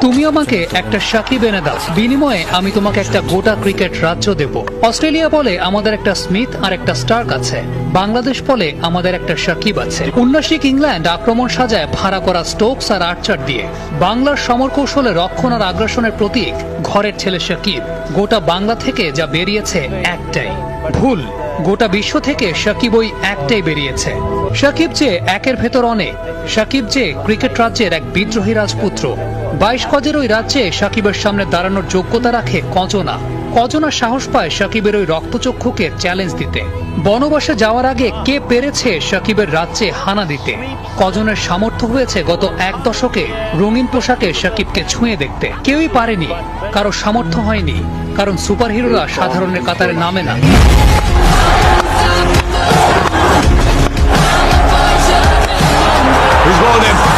তুমি আমাকে একটা সাকিব এনে দাও, বিনিময়ে আমি তোমাকে একটা গোটা ক্রিকেট রাজ্য দেব। অস্ট্রেলিয়া বলে আমাদের একটা স্মিথ আর একটা স্টার্ক আছে, বাংলাদেশ বলে আমাদের একটা সাকিব আছে। উন্নাসিক ইংল্যান্ড আক্রমণ সাজায় ভাড়া করা স্টোকস আর আর্চার দিয়ে। বাংলার সমর কৌশলে রক্ষণ আর আগ্রাসনের প্রতীক ঘরের ছেলে সাকিব। গোটা বাংলা থেকে যা বেরিয়েছে একটাই, ভুল। গোটা বিশ্ব থেকে সাকিব ওই একটাই বেরিয়েছে। সাকিব যে একের ভেতর অনেক, সাকিব যে ক্রিকেট রাজ্যের এক বিদ্রোহী রাজপুত্র। 22 গজের ওই রাজ্যে সাকিবের সামনে দাঁড়ানোর যোগ্যতা রাখে কজনা। কজনা সাহস পায় সাকিবের ওই রক্তচক্ষুকে চ্যালেঞ্জ দিতে। বনবাসে যাওয়ার আগে কে পেরেছে সাকিবের রাজ্যে হানা দিতে? কজনের সামর্থ্য হয়েছে গত এক দশকে রঙিন পোশাকে সাকিবকে ছুঁয়ে দেখতে? কেউই পারেনি, কারো সামর্থ্য হয়নি, কারণ সুপারহিরোরা সাধারণের কাতারে নামে না। He's going in.